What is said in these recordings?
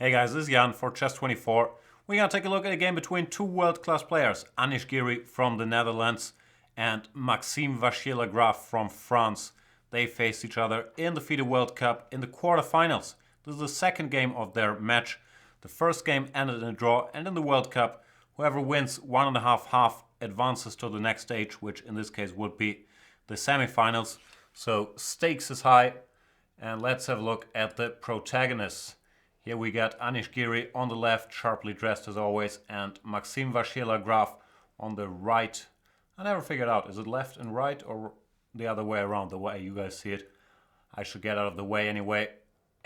Hey guys, this is Jan for Chess24. We're going to take a look at a game between two world-class players, Anish Giri from the Netherlands and Maxime Vachier-Lagrave from France. They face each other in the FIDE World Cup in the quarterfinals. This is the second game of their match. The first game ended in a draw, and in the World Cup, whoever wins 1.5-half advances to the next stage, which in this case would be the semifinals. So stakes is high, and let's have a look at the protagonists. Here we got Anish Giri on the left, sharply dressed as always, and Maxime Vachier-Lagrave on the right. I never figured out, is it left and right or the other way around, the way you guys see it? I should get out of the way anyway.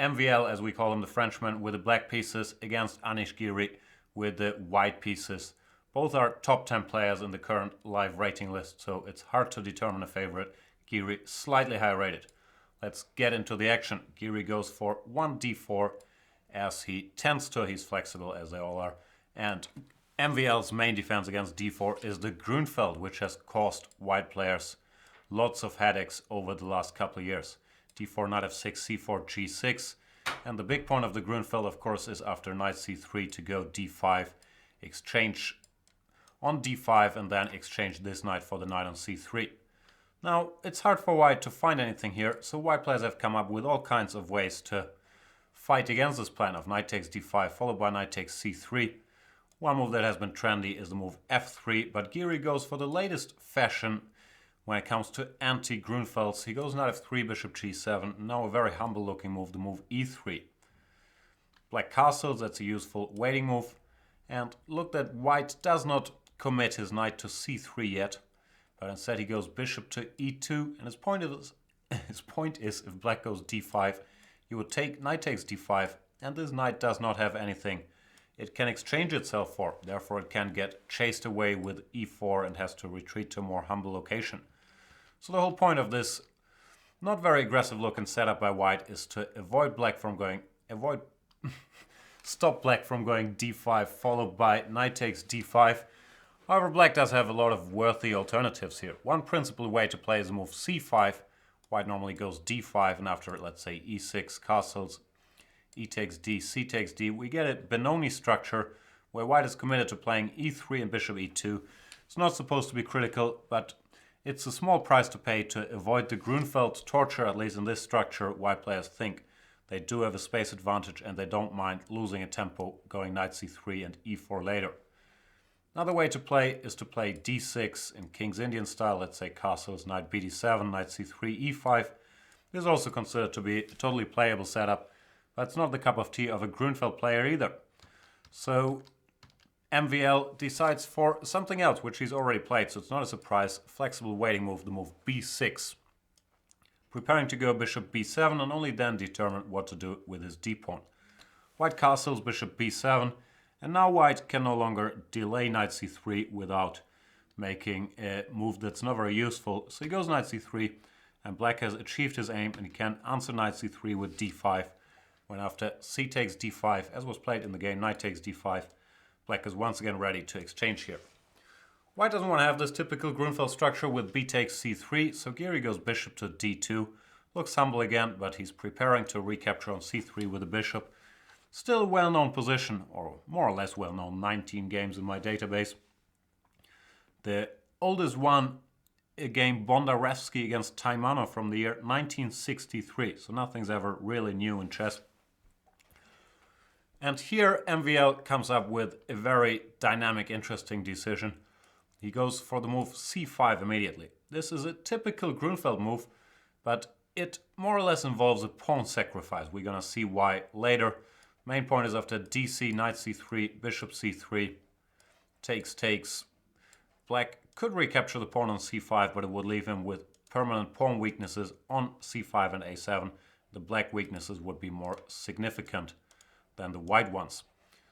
MVL, as we call him, the Frenchman, with the black pieces against Anish Giri with the white pieces. Both are top 10 players in the current live rating list, so it's hard to determine a favorite. Giri slightly higher rated. Let's get into the action. Giri goes for 1d4. As he tends to, he's flexible as they all are. And MVL's main defense against d4 is the Grunfeld, which has caused white players lots of headaches over the last couple of years. d4, knight f6, c4, g6. And the big point of the Grunfeld, of course, is after knight c3 to go d5, exchange on d5, and then exchange this knight for the knight on c3. Now, it's hard for white to find anything here, so white players have come up with all kinds of ways to fight against this plan of knight takes d5 followed by knight takes c3. One move that has been trendy is the move f3, but Giri goes for the latest fashion when it comes to anti-Grunfelds. He goes knight f3, bishop g7, now a very humble looking move, the move e3. Black castles, that's a useful waiting move. And look that white does not commit his knight to c3 yet, but instead he goes bishop to e2, and his point is if black goes d5, you would take knight takes d5, and this knight does not have anything it can exchange itself for. Therefore, it can get chased away with e4 and has to retreat to a more humble location. So the whole point of this not very aggressive looking setup by white is to stop black from going d5 followed by knight takes d5. However, black does have a lot of worthy alternatives here. One principal way to play is the move c5. White normally goes d5, and after, let's say, e6 castles, e takes d, c takes d, we get a Benoni structure where white is committed to playing e3 and bishop e2. It's not supposed to be critical, but it's a small price to pay to avoid the Grunfeld torture. At least in this structure, white players think they do have a space advantage and they don't mind losing a tempo going knight c3 and e4 later. Another way to play is to play d6 in King's Indian style, let's say castles, knight bd7, knight c3, e5. This is also considered to be a totally playable setup, but it's not the cup of tea of a Grunfeld player either. So MVL decides for something else, which he's already played, so it's not a surprise. Flexible waiting move, the move b6. Preparing to go bishop b7 and only then determine what to do with his d-pawn. White castles, bishop b7. And now white can no longer delay knight c3 without making a move that's not very useful. So he goes knight c3, and black has achieved his aim, and he can answer knight c3 with d5. When after c takes d5, as was played in the game, knight takes d5, black is once again ready to exchange here. White doesn't want to have this typical Grunfeld structure with b takes c3, so Giri goes bishop to d2. Looks humble again, but he's preparing to recapture on c3 with a bishop. Still a well-known position, or more or less well-known, 19 games in my database. The oldest one, a game Bondarevsky against Taimano from the year 1963, so nothing's ever really new in chess. And here MVL comes up with a very dynamic, interesting decision. He goes for the move c5 immediately. This is a typical Grunfeld move, but it more or less involves a pawn sacrifice. We're going to see why later. Main point is after dc, knight c3, bishop c3, takes. Black could recapture the pawn on c5, but it would leave him with permanent pawn weaknesses on c5 and a7. The black weaknesses would be more significant than the white ones.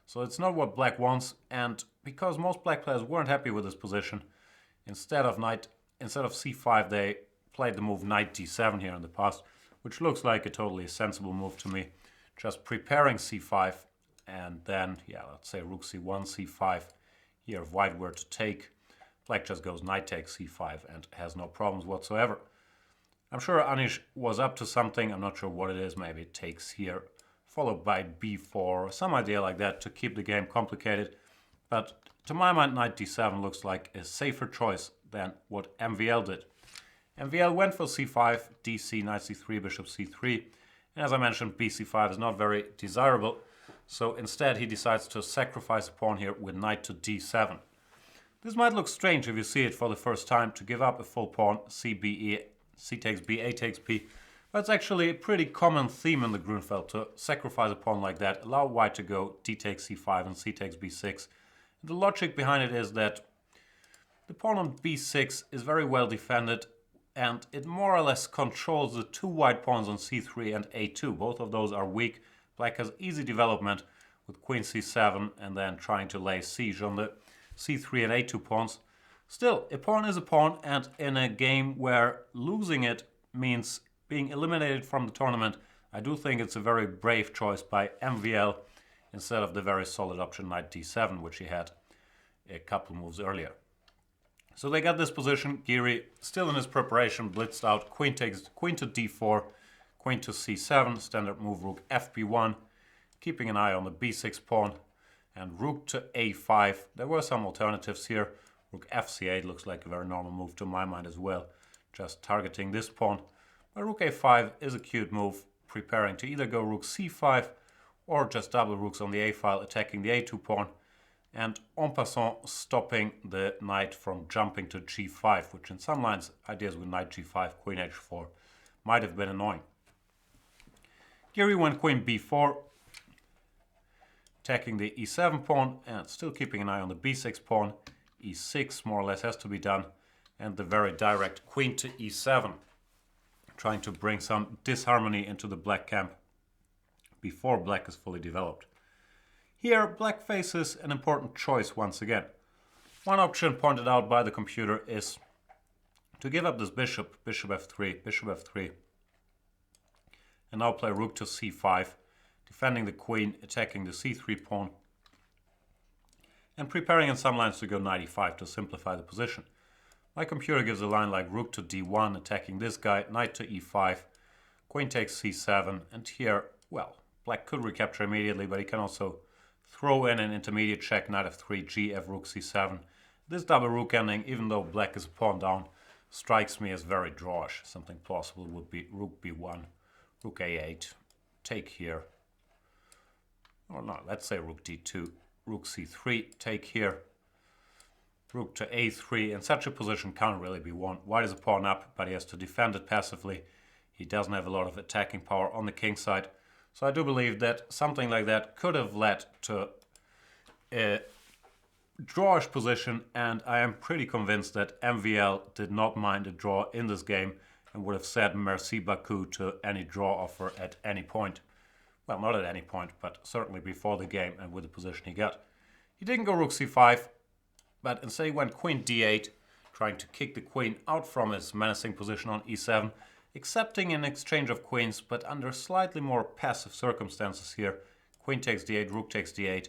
So it's not what black wants, and because most black players weren't happy with this position, instead of c5, they played the move knight d7 here in the past, which looks like a totally sensible move to me. Just preparing c5, and then, let's say rook c1, c5. Here, if white were to take, black just goes knight takes c5 and has no problems whatsoever. I'm sure Anish was up to something. I'm not sure what it is. Maybe it takes here followed by b4, some idea like that to keep the game complicated. But to my mind, knight d7 looks like a safer choice than what MVL did. MVL went for c5, dc, knight c3, bishop c3. And as I mentioned, bc5 is not very desirable. So instead, he decides to sacrifice a pawn here with knight to d7. This might look strange if you see it for the first time, to give up a full pawn, c, b, e, c takes b, a takes b. But it's actually a pretty common theme in the Grunfeld to sacrifice a pawn like that, allow white to go d takes c5 and c takes b6. And the logic behind it is that the pawn on b6 is very well defended, and it more or less controls the two white pawns on c3 and a2. Both of those are weak. Black has easy development with queen c7 and then trying to lay siege on the c3 and a2 pawns. Still, a pawn is a pawn, and in a game where losing it means being eliminated from the tournament, I do think it's a very brave choice by MVL instead of the very solid option knight d7, which he had a couple moves earlier. So they got this position. Giri, still in his preparation, blitzed out queen to d4, queen to c7, standard move rook fb1, keeping an eye on the b6 pawn, and rook to a5. There were some alternatives here. Rook fc8 looks like a very normal move to my mind as well, just targeting this pawn. But rook a5 is a cute move, preparing to either go rook c5 or just double rooks on the a file, attacking the a2 pawn, and en passant stopping the knight from jumping to g5, which in some lines, ideas with knight g5, queen h4, might have been annoying. Giri went queen b4, attacking the e7 pawn and still keeping an eye on the b6 pawn. e6 more or less has to be done, and the very direct queen to e7, trying to bring some disharmony into the black camp before black is fully developed. Here, black faces an important choice once again. One option pointed out by the computer is to give up this bishop, bishop f3, and now play rook to c5, defending the queen, attacking the c3 pawn, and preparing in some lines to go knight e5 to simplify the position. My computer gives a line like rook to d1, attacking this guy, knight to e5, queen takes c7, and here, well, black could recapture immediately, but he can also throw in an intermediate check, knight f3, gf, rook c7. This double rook ending, even though black is a pawn down, strikes me as very drawish. Something plausible would be rook b1, rook a8, take here. Or no, let's say rook d2, rook c3, take here, rook to a3. In such a position can't really be won. White is a pawn up, but he has to defend it passively. He doesn't have a lot of attacking power on the king side. So I do believe that something like that could have led to a drawish position, and I am pretty convinced that MVL did not mind a draw in this game and would have said merci beaucoup to any draw offer at any point. Well, not at any point, but certainly before the game and with the position he got. He didn't go rook c5, but instead he went queen d8, trying to kick the queen out from his menacing position on e7, accepting an exchange of queens, but under slightly more passive circumstances here. Queen takes d8, rook takes d8.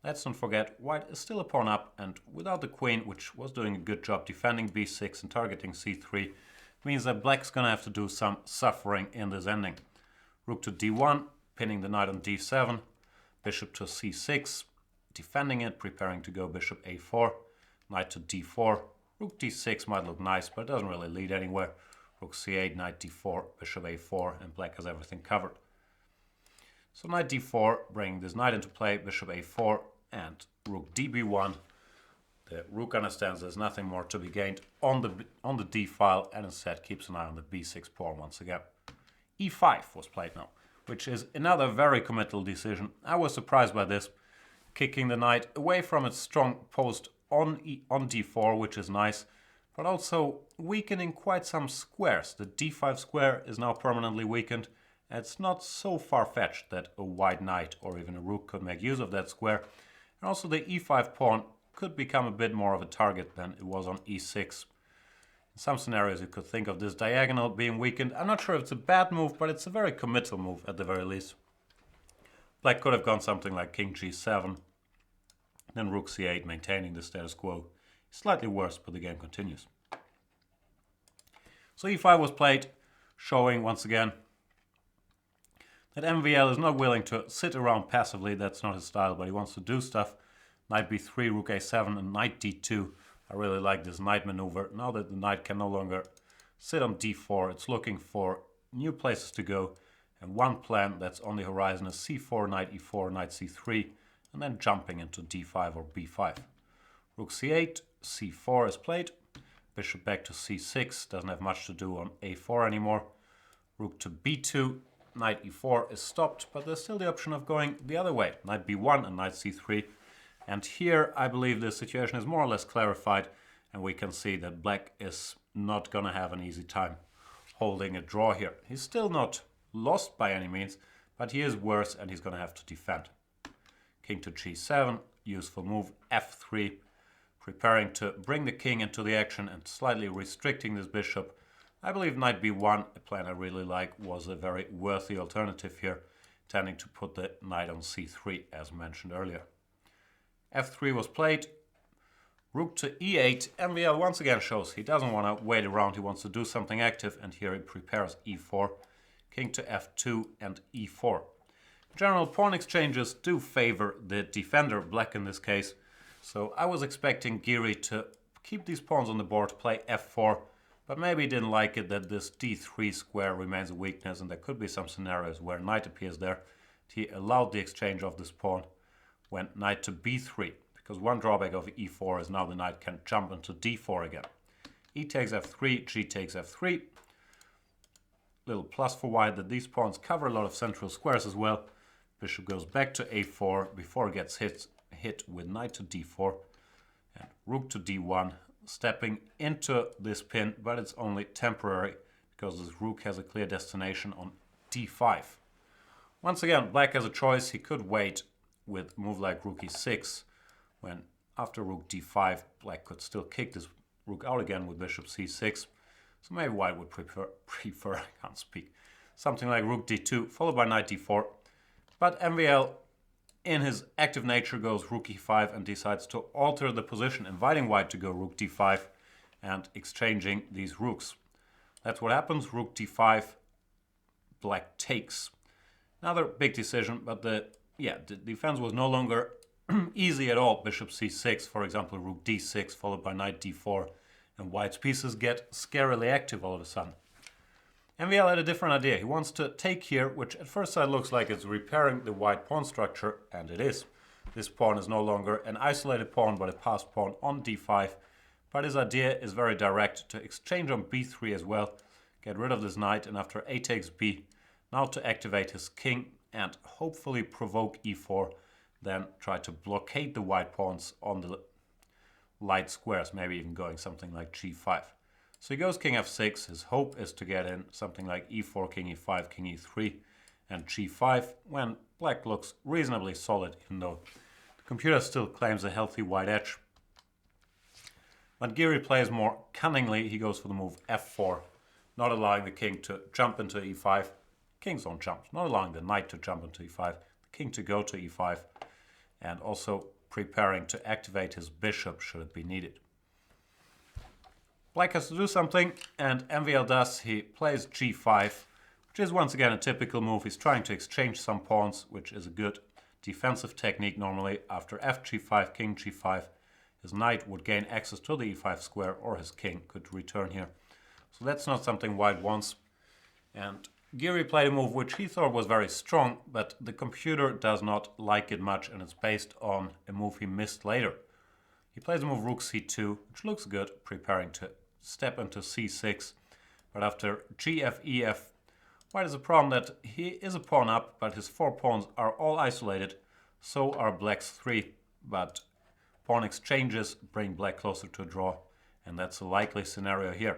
Let's not forget, white is still a pawn up, and without the queen, which was doing a good job defending b6 and targeting c3, means that black's gonna have to do some suffering in this ending. Rook to d1, pinning the knight on d7, bishop to c6, defending it, preparing to go bishop a4, knight to d4, rook d6 might look nice, but it doesn't really lead anywhere. Rook c8, knight d4, bishop a4, and black has everything covered. So knight d4, bringing this knight into play, bishop a4, and rook db1. The rook understands there's nothing more to be gained on the d file, and instead keeps an eye on the b6 pawn once again. e5 was played now, which is another very committal decision. I was surprised by this, kicking the knight away from its strong post on d4, which is nice, but also weakening quite some squares. The d5 square is now permanently weakened. It's not so far-fetched that a white knight or even a rook could make use of that square. And also the e5 pawn could become a bit more of a target than it was on e6. In some scenarios you could think of this diagonal being weakened. I'm not sure if it's a bad move, but it's a very committal move at the very least. Black could have gone something like king g7, then rook c8, maintaining the status quo. Slightly worse, but the game continues. So e5 was played, showing once again that MVL is not willing to sit around passively. That's not his style, but he wants to do stuff. Knight b3, rook a7, and knight d2. I really like this knight maneuver. Now that the knight can no longer sit on d4, it's looking for new places to go. And one plan that's on the horizon is c4, knight e4, knight c3, and then jumping into d5 or b5. Rook c8, c4 is played. Bishop back to c6, doesn't have much to do on a4 anymore. Rook to b2, knight e4 is stopped, but there's still the option of going the other way. Knight b1 and knight c3. And here I believe the situation is more or less clarified, and we can see that black is not going to have an easy time holding a draw here. He's still not lost by any means, but he is worse and he's going to have to defend. King to g7, useful move, f3, preparing to bring the king into the action and slightly restricting this bishop. I believe knight b1, a plan I really like, was a very worthy alternative here, tending to put the knight on c3 as mentioned earlier. f3 was played. Rook to e8. MVL once again shows he doesn't want to wait around, he wants to do something active, and here he prepares e4. King to f2 and e4. In general, pawn exchanges do favor the defender, black in this case, so I was expecting Giri to keep these pawns on the board, play f4, but maybe he didn't like it that this d3 square remains a weakness, and there could be some scenarios where knight appears there. He allowed the exchange of this pawn, went knight to b3, because one drawback of e4 is now the knight can jump into d4 again. E takes f3, g takes f3. Little plus for white that these pawns cover a lot of central squares as well. Bishop goes back to a4 before it gets hit with knight to d4. And rook to d1, stepping into this pin, but it's only temporary because this rook has a clear destination on d5. Once again, black has a choice. He could wait with a move like rook e6, when after rook d5, black could still kick this rook out again with bishop c6. So maybe white would prefer I can't speak, something like rook d2, followed by knight d4. But MVL, in his active nature, goes rook e5 and decides to alter the position, inviting white to go rook d5 and exchanging these rooks. That's what happens, rook d5, black takes. Another big decision, but the defense was no longer easy at all. Bishop c6, for example, rook d6, followed by knight d4, and white's pieces get scarily active all of a sudden. MVL had a different idea. He wants to take here, which at first sight looks like it's repairing the white pawn structure, and it is. This pawn is no longer an isolated pawn, but a passed pawn on d5. But his idea is very direct, to exchange on b3 as well, get rid of this knight, and after a takes b, now to activate his king and hopefully provoke e4, then try to blockade the white pawns on the light squares, maybe even going something like g5. So he goes king f6. His hope is to get in something like e4, king e5, king e3, and g5, when black looks reasonably solid, even though the computer still claims a healthy white edge. But Giri plays more cunningly. He goes for the move f4, not allowing the king to jump into e5. Kings don't jump. Not allowing the knight to jump into e5. The king to go to e5. And also preparing to activate his bishop should it be needed. Black has to do something, and MVL does. He plays g5, which is once again a typical move. He's trying to exchange some pawns, which is a good defensive technique normally. After f g5, king g5, his knight would gain access to the e5 square, or his king could return here. So that's not something white wants. And Giri played a move which he thought was very strong, but the computer does not like it much, and it's based on a move he missed later. He plays the move rook c2, which looks good, preparing to step into c6. But after gf, ef, white has a problem that he is a pawn up, but his 4 pawns are all isolated, so are black's 3. But pawn exchanges bring black closer to a draw, and that's a likely scenario here.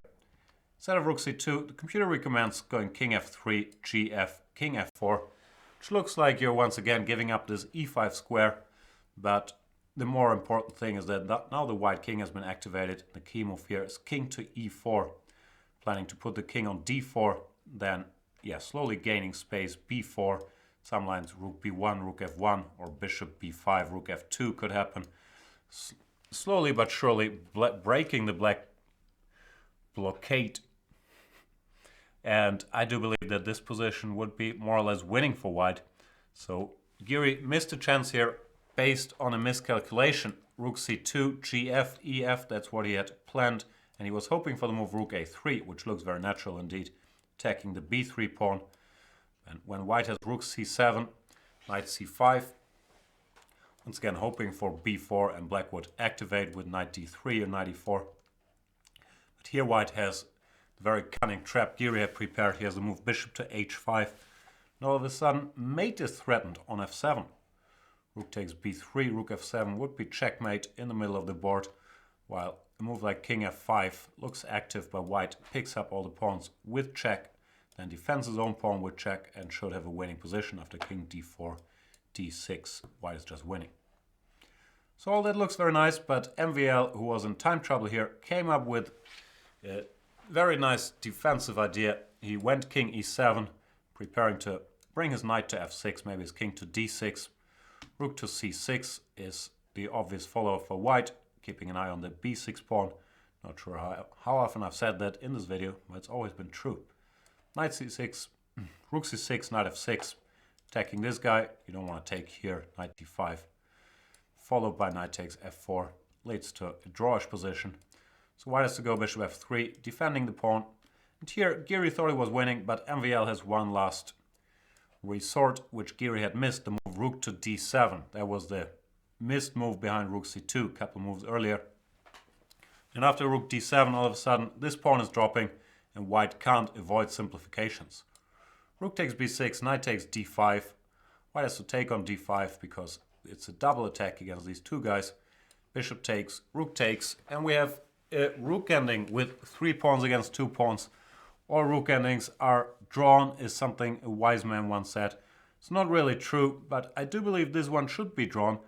Instead of rook c2, the computer recommends going king f3, gf, king f4, which looks like you're once again giving up this e5 square, but the more important thing is that now the white king has been activated. The key move here is king to e4, planning to put the king on d4, then slowly gaining space, b4, some lines rook b1, rook f1, or bishop b5, rook f2 could happen. Slowly but surely breaking the black blockade. And I do believe that this position would be more or less winning for white. So Giri missed a chance here based on a miscalculation. Rook c2, gf, ef, that's what he had planned. And he was hoping for the move rook a3, which looks very natural indeed, attacking the b3 pawn. And when white has rook c7, knight c5, once again hoping for b4, and black would activate with knight d3 or knight e4. But here white has the very cunning trap Giri had prepared. He has the move bishop to h5. And all of a sudden, mate is threatened on f7. Rook takes b3, rook f7 would be checkmate in the middle of the board, while a move like king f5 looks active, but white picks up all the pawns with check, then defends his own pawn with check, and should have a winning position after king d4, d6. White is just winning. So all that looks very nice, but MVL, who was in time trouble here, came up with a very nice defensive idea. He went king e7, preparing to bring his knight to f6, maybe his king to d6. Rook to c6 is the obvious follow for white, keeping an eye on the b6 pawn. Not sure how often I've said that in this video, but it's always been true. Knight c6, rook c6, knight f6, attacking this guy. You don't want to take here, knight d5, followed by knight takes f4, leads to a drawish position. So white has to go bishop f3, defending the pawn. And here Giri thought he was winning, but MVL has one last resort, which Giri had missed, the move rook to d7. That was the missed move behind rook c2 a couple moves earlier. And after rook d7, all of a sudden this pawn is dropping and white can't avoid simplifications. Rook takes b6, knight takes d5. White has to take on d5 because it's a double attack against these two guys. Bishop takes, and we have a rook ending with 3 pawns against 2 pawns. All rook endings are drawn, is something a wise man once said. It's not really true, but I do believe this one should be drawn.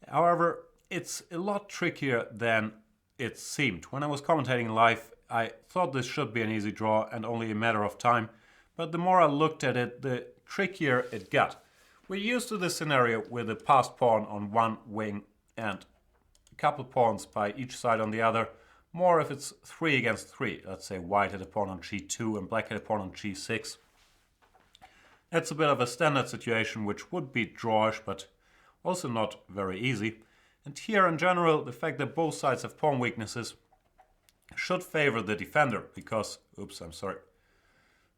However, it's a lot trickier than it seemed. When I was commentating live, I thought this should be an easy draw and only a matter of time. But the more I looked at it, the trickier it got. We're used to this scenario with a passed pawn on one wing and a couple pawns by each side on the other. More if it's 3 against 3. Let's say white had a pawn on g2 and black had a pawn on g6. That's a bit of a standard situation, which would be drawish, but also not very easy. And here in general, the fact that both sides have pawn weaknesses should favor the defender, because,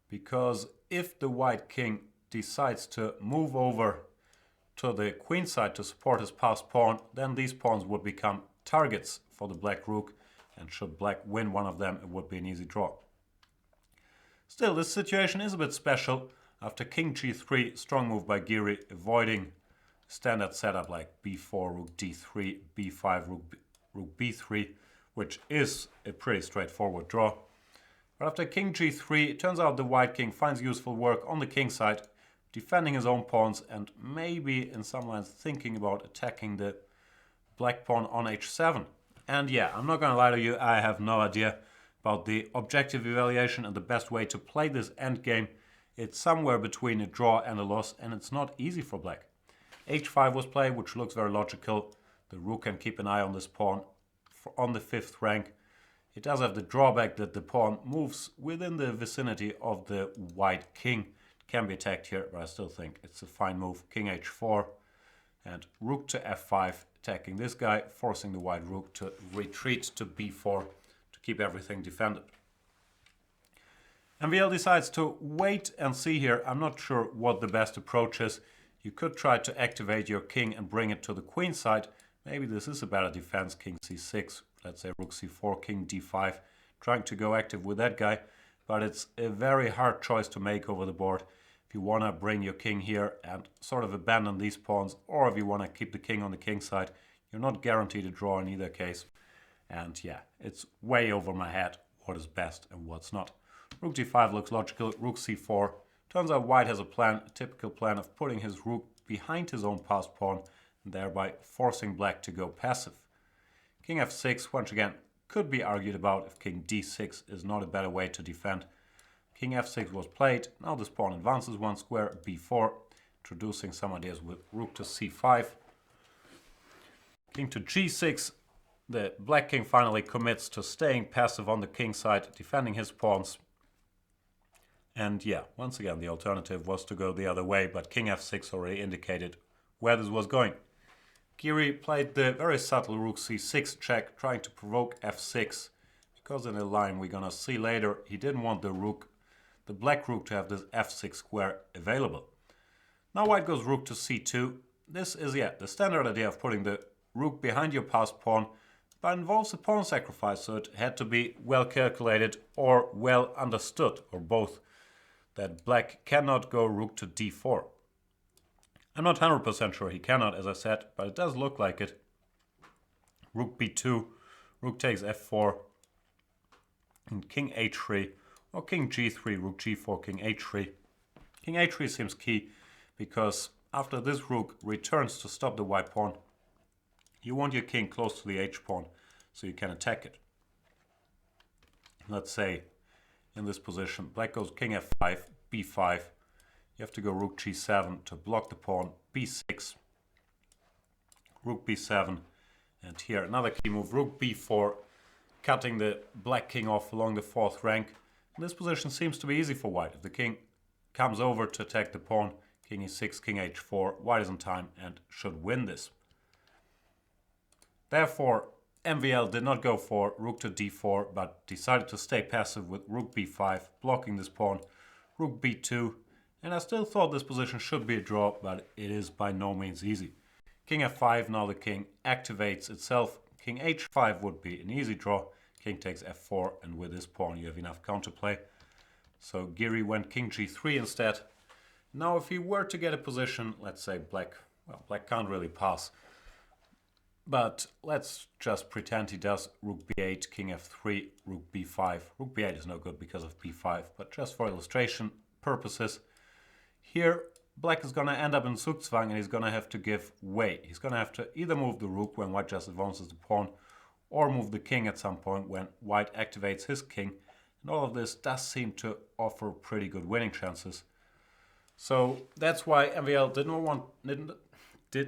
because if the white king decides to move over to the queen side to support his passed pawn, then these pawns would become targets for the black rook, and should black win one of them, it would be an easy draw. Still, this situation is a bit special. After king g3, strong move by Giri, avoiding standard setup like b4, rook d3, b5, rook b3, which is a pretty straightforward draw. But after king g3, it turns out the white king finds useful work on the king side, defending his own pawns and maybe in some lines thinking about attacking the black pawn on h7. And yeah, I'm not gonna lie to you, I have no idea about the objective evaluation and the best way to play this endgame. It's somewhere between a draw and a loss, and it's not easy for black. h5 was played, which looks very logical. The rook can keep an eye on this pawn on the 5th rank. It does have the drawback that the pawn moves within the vicinity of the white king. It can be attacked here, but I still think it's a fine move. King h4 and rook to f5, attacking this guy, forcing the white rook to retreat to b4 to keep everything defended. MVL decides to wait and see here. I'm not sure what the best approach is. You could try to activate your king and bring it to the queen side. Maybe this is a better defense. King c6, let's say rook c4, king d5, trying to go active with that guy. But it's a very hard choice to make over the board. If you want to bring your king here and sort of abandon these pawns, or if you want to keep the king on the king side, you're not guaranteed a draw in either case. And yeah, it's way over my head what is best and what's not. Rook d5 looks logical, rook c4. Turns out white has a plan, a typical plan of putting his rook behind his own passed pawn and thereby forcing black to go passive. King f6, once again, could be argued about if king d6 is not a better way to defend. King f6 was played, now this pawn advances one square, b4, introducing some ideas with rook to c5. King to g6, the black king finally commits to staying passive on the king side, defending his pawns. And yeah, once again, the alternative was to go the other way, but king f6 already indicated where this was going. Giri played the very subtle rook c6 check, trying to provoke f6, because in a line we're gonna see later, he didn't want the black rook to have this f6 square available. Now white goes rook to c2. This is, yeah, the standard idea of putting the rook behind your passed pawn, but involves a pawn sacrifice, so it had to be well calculated or well understood, or both, that black cannot go rook to d4. I'm not 100% sure he cannot, as I said, but it does look like it. Rook b2, rook takes f4, and king h3, or king g3, rook g4, king h3. King h3 seems key, because after this rook returns to stop the white pawn, you want your king close to the h-pawn, so you can attack it. Let's say, in this position, black goes king f5, b5. You have to go rook g7 to block the pawn, b6, rook b7, and here another key move, rook b4, cutting the black king off along the fourth rank. And this position seems to be easy for white. If the king comes over to attack the pawn, king e6, king h4, white is in time and should win this. Therefore, MVL did not go for rook to d4, but decided to stay passive with rook b5, blocking this pawn, rook b2, and I still thought this position should be a draw, but it is by no means easy. King f5, now the king activates itself. King h5 would be an easy draw. King takes f4, and with this pawn you have enough counterplay. So Giri went king g3 instead. Now if he were to get a position, let's say black can't really pass. But let's just pretend he does rook b8, king f3, rook b5. Rook b8 is no good because of b5, but just for illustration purposes, here black is going to end up in Zugzwang and he's going to have to give way. He's going to have to either move the rook when white just advances the pawn, or move the king at some point when white activates his king. And all of this does seem to offer pretty good winning chances. So that's why MVL did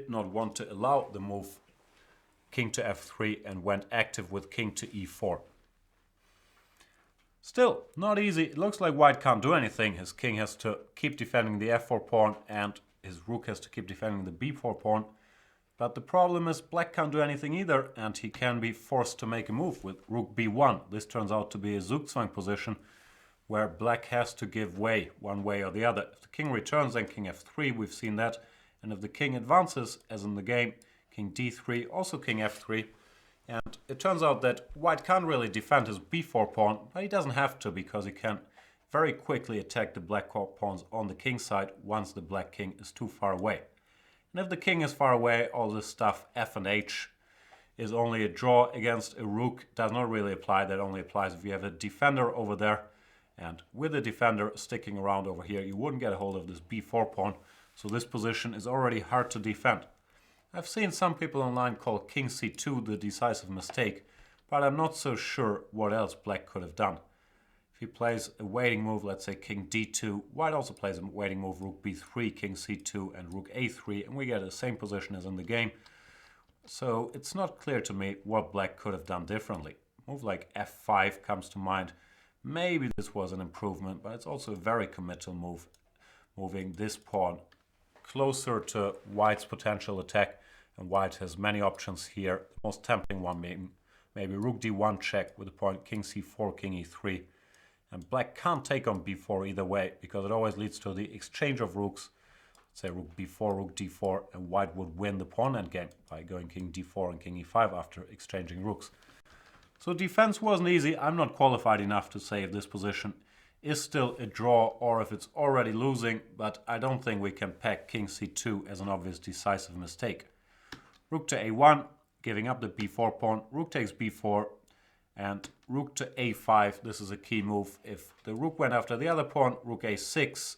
not want to allow the move king to f3 and went active with king to e4. Still, not easy. It looks like white can't do anything. His king has to keep defending the f4 pawn and his rook has to keep defending the b4 pawn. But the problem is black can't do anything either, and he can be forced to make a move with rook b1. This turns out to be a Zugzwang position where black has to give way one way or the other. If the king returns, then king f3, we've seen that. And if the king advances, as in the game, king d3, also king f3. And it turns out that white can't really defend his b4 pawn, but he doesn't have to, because he can very quickly attack the black pawns on the king side once the black king is too far away. And if the king is far away, all this stuff, f and h, is only a draw against a rook. Does not really apply. That only applies if you have a defender over there. And with a defender sticking around over here, you wouldn't get a hold of this b4 pawn. So this position is already hard to defend. I've seen some people online call king c2 the decisive mistake, but I'm not so sure what else black could have done. If he plays a waiting move, let's say king d2, white also plays a waiting move, rook b3, king c2, and rook a3, and we get the same position as in the game. So it's not clear to me what black could have done differently. A move like f5 comes to mind. Maybe this was an improvement, but it's also a very committal move, moving this pawn closer to white's potential attack, and white has many options here. The most tempting one being maybe rook d1 check with the pawn king c4, king e3. And black can't take on b4 either way, because it always leads to the exchange of rooks. Let's say rook b4, rook d4, and white would win the pawn endgame by going king d4 and king e5 after exchanging rooks. So defense wasn't easy. I'm not qualified enough to say if this position is still a draw or if it's already losing, but I don't think we can peg king c2 as an obvious decisive mistake. Rook to a1, giving up the b4 pawn, rook takes b4, and rook to a5. This is a key move. If the rook went after the other pawn, rook a6,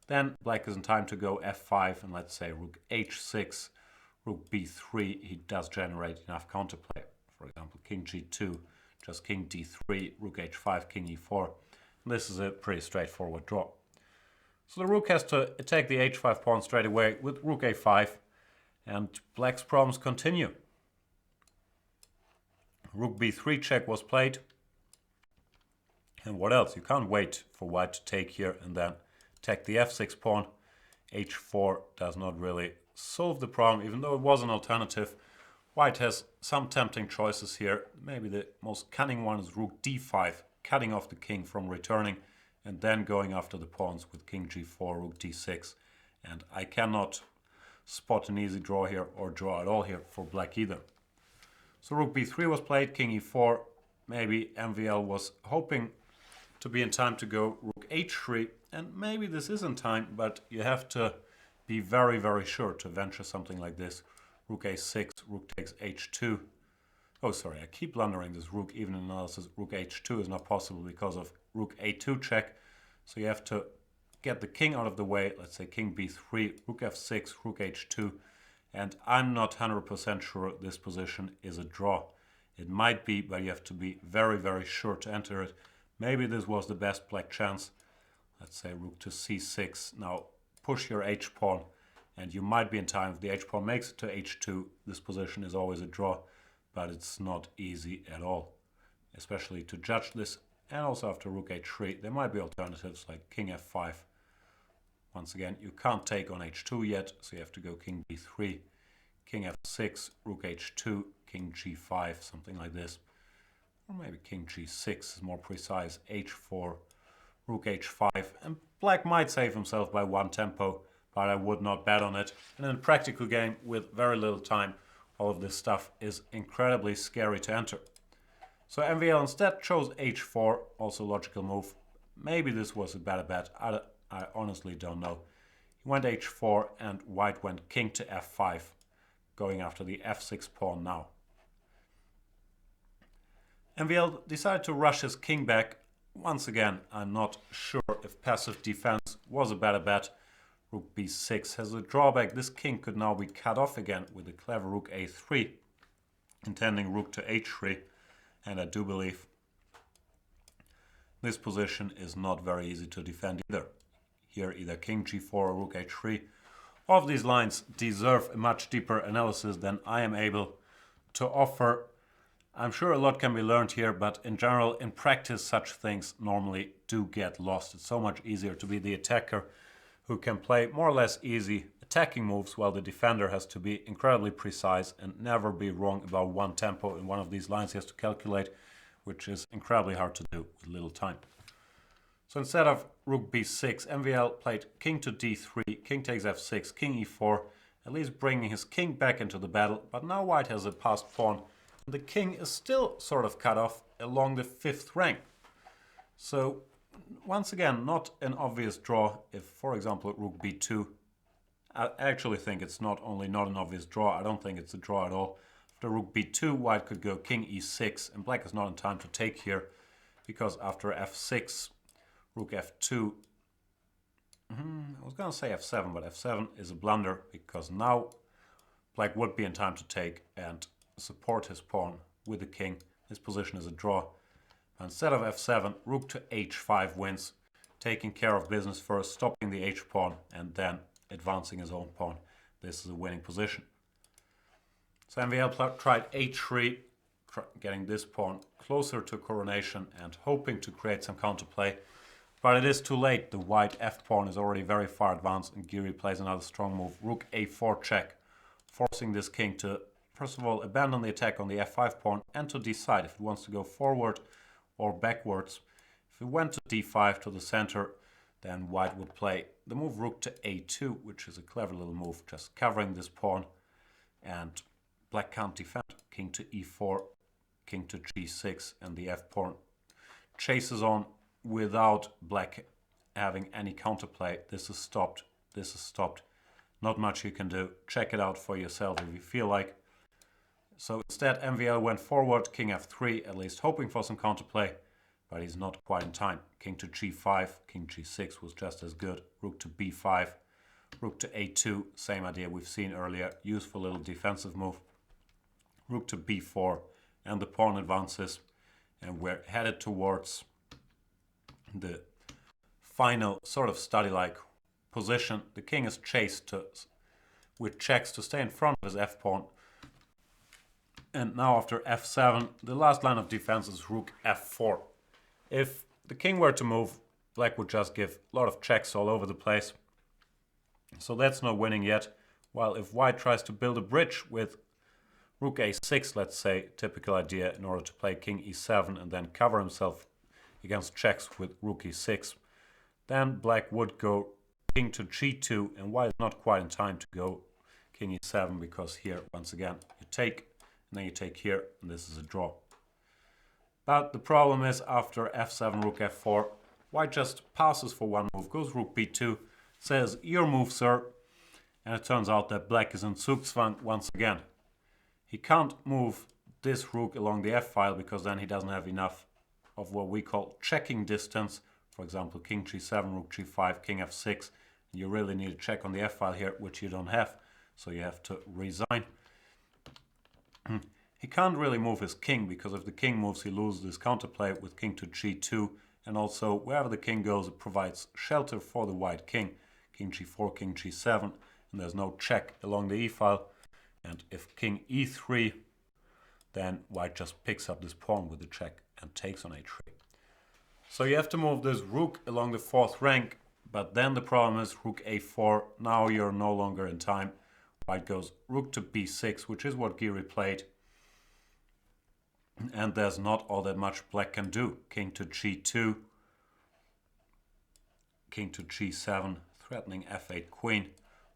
then black is in time to go f5, and let's say rook h6, rook b3, he does generate enough counterplay. For example, king g2, just king d3, rook h5, king e4. This is a pretty straightforward draw. So the rook has to attack the h5 pawn straight away with rook a5, and black's problems continue. Rook b3 check was played. And what else? You can't wait for white to take here and then take the f6 pawn. h4 does not really solve the problem, even though it was an alternative. White has some tempting choices here. Maybe the most cunning one is rook d5, cutting off the king from returning, and then going after the pawns with king g4, rook d6. And I cannot spot an easy draw here, or draw at all here for black either. So rook b3 was played, king e4. Maybe MVL was hoping to be in time to go rook h3, and maybe this is in time, but you have to be very, very sure to venture something like this. Rook a6, rook takes h2. Oh, sorry, I keep blundering this rook even in analysis. Rook h2 is not possible because of rook a2 check. So you have to get the king out of the way. Let's say king b3, rook f6, rook h2. And I'm not 100% sure this position is a draw. It might be, but you have to be very, very sure to enter it. Maybe this was the best black chance. Let's say rook to c6. Now push your h-pawn, and you might be in time. If the h-pawn makes it to h2, this position is always a draw, but it's not easy at all, especially to judge this. And also after rook h3, there might be alternatives like king f5. Once again, you can't take on h2 yet, so you have to go king b3, king f6, rook h2, king g5, something like this. Or maybe king g6 is more precise, h4, rook h5. And black might save himself by one tempo, but I would not bet on it. And in a practical game with very little time, all of this stuff is incredibly scary to enter. So MVL instead chose h4, also logical move. Maybe this was a better bet. I honestly don't know. He went h4 and white went king to f5, going after the f6 pawn now. MVL decided to rush his king back. Once again, I'm not sure if passive defense was a better bet. Rook b6 has a drawback. This king could now be cut off again with a clever rook a3, intending rook to h3. And I do believe this position is not very easy to defend either. Here either king g4 or rook h3. All of these lines deserve a much deeper analysis than I am able to offer. I'm sure a lot can be learned here, but in general, in practice, such things normally do get lost. It's so much easier to be the attacker who can play more or less easy attacking moves, while the defender has to be incredibly precise and never be wrong about one tempo in one of these lines he has to calculate, which is incredibly hard to do with little time. So instead of rook b6, MVL played king to d3, king takes f6, king e4, at least bringing his king back into the battle. But now white has a passed pawn. The king is still sort of cut off along the 5th rank. So once again, not an obvious draw if, for example, rook b2. I actually think it's not only not an obvious draw, I don't think it's a draw at all. After rook b2, white could go king e6, and black is not in time to take here, because after f6, rook f2, I was going to say f7, but f7 is a blunder, because now black would be in time to take and support his pawn with the king. This position is a draw. Instead of f7, rook to h5 wins, taking care of business first, stopping the h-pawn, and then advancing his own pawn. This is a winning position. So MVL tried h3, getting this pawn closer to coronation and hoping to create some counterplay. But it is too late. The white f-pawn is already very far advanced, and Giri plays another strong move, rook a4 check, forcing this king to, first of all, abandon the attack on the f5 pawn and to decide if it wants to go forward or backwards. If it went to d5 to the center, then white would play the move rook to a2, which is a clever little move, just covering this pawn, and black can't defend. King to e4, king to g6, and the f-pawn chases on without black having any counterplay. This is stopped. This is stopped. Not much you can do. Check it out for yourself if you feel like. So instead, MVL went forward, king f3, at least hoping for some counterplay, but he's not quite in time. King to g5, king g6 was just as good. Rook to b5, rook to a2, same idea we've seen earlier. Useful little defensive move. Rook to b4, and the pawn advances, and we're headed towards the final sort of study-like position. The king is chased with checks to stay in front of his f-pawn. And now after f7, the last line of defense is rook f4. If the king were to move, black would just give a lot of checks all over the place. So that's not winning yet. While if white tries to build a bridge with rook a6, let's say, typical idea, in order to play king e7 and then cover himself against checks with rook e6, then black would go king to g2, and white is not quite in time to go king e7, because here, once again, you take, and then you take here, and this is a draw. But the problem is, after f7, rook f4, white just passes for one move, goes rook b2, says, your move, sir, and it turns out that black is in Zugzwang once again. He can't move this rook along the f-file, because then he doesn't have enough of what we call checking distance. For example, king g7, rook g5, king f6. You really need a check on the f-file here, which you don't have, so you have to resign. He can't really move his king, because if the king moves, he loses his counterplay with king to g2, and also wherever the king goes, it provides shelter for the white king. King g4, king g7, and there's no check along the e-file. And if king e3, then white just picks up this pawn with the check and takes on h3. So you have to move this rook along the fourth rank, but then the problem is rook a4. Now you're no longer in time. White goes rook to b6, which is what Giri played. And there's not all that much black can do. King to g2, king to g7, threatening f8 queen,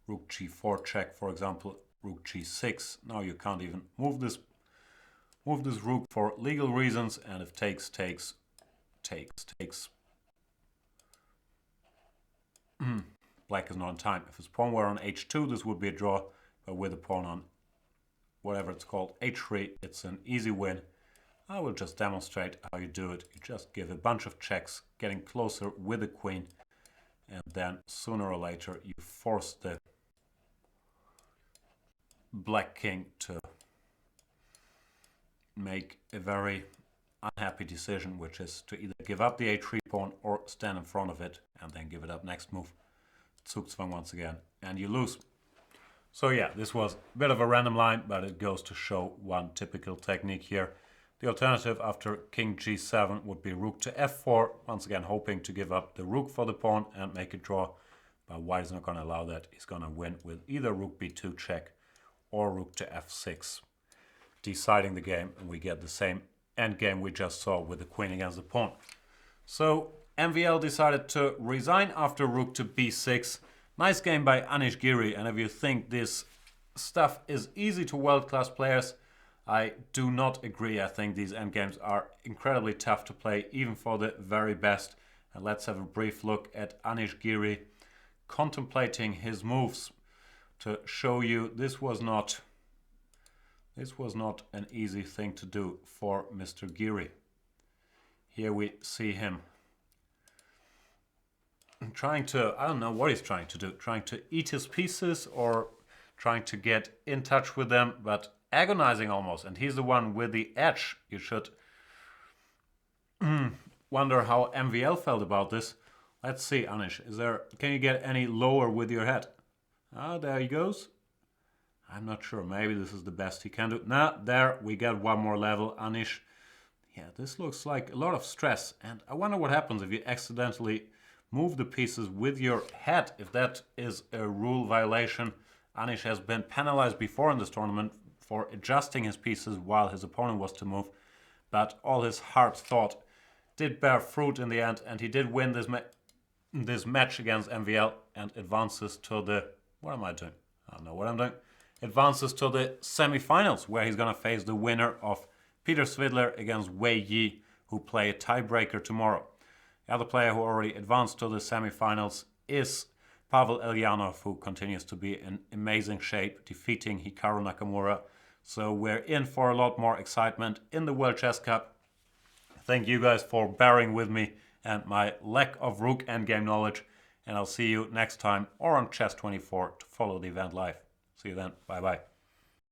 rook g4 check, for example, rook g6. Now you can't even move this rook for legal reasons, and if takes, black is not in time. If his pawn were on h2, this would be a draw, but with a pawn on whatever it's called, h3, it's an easy win. I will just demonstrate how you do it. You just give a bunch of checks, getting closer with the queen, and then sooner or later you force the black king to make a very unhappy decision, which is to either give up the h3 pawn or stand in front of it and then give it up next move. Zugzwang once again, and you lose. So yeah, this was a bit of a random line, but it goes to show one typical technique here. The alternative after king g7 would be rook to f4, once again hoping to give up the rook for the pawn and make a draw, but white is not going to allow that. He's going to win with either rook b2 check or rook to f6, deciding the game, and we get the same endgame we just saw with the queen against the pawn. So MVL decided to resign after rook to b6. Nice game by Anish Giri, and if you think this stuff is easy to world-class players, I do not agree. I think these endgames are incredibly tough to play, even for the very best. And let's have a brief look at Anish Giri contemplating his moves to show you this was not an easy thing to do for Mr. Giri. Here we see him trying to, I don't know what he's trying to do, trying to eat his pieces or trying to get in touch with them, but agonizing almost, and he's the one with the edge. You should wonder how MVL felt about this. Let's see, Anish, can you get any lower with your head? Ah, there he goes. I'm not sure, maybe this is the best he can do. Nah, there, we get one more level, Anish. Yeah, this looks like a lot of stress, and I wonder what happens if you accidentally move the pieces with your head, if that is a rule violation. Anish has been penalized before in this tournament for adjusting his pieces while his opponent was to move, but all his hard thought did bear fruit in the end, and he did win this match against MVL and advances to the, what am I doing? I don't know what I'm doing. Advances to the semi-finals, where he's going to face the winner of Peter Svidler against Wei Yi, who play a tiebreaker tomorrow. The other player who already advanced to the semi-finals is Pavel Elyanov, who continues to be in amazing shape, defeating Hikaru Nakamura. So we're in for a lot more excitement in the World Chess Cup. Thank you guys for bearing with me and my lack of rook endgame knowledge. And I'll see you next time or on Chess24 to follow the event live. See you then. Bye bye.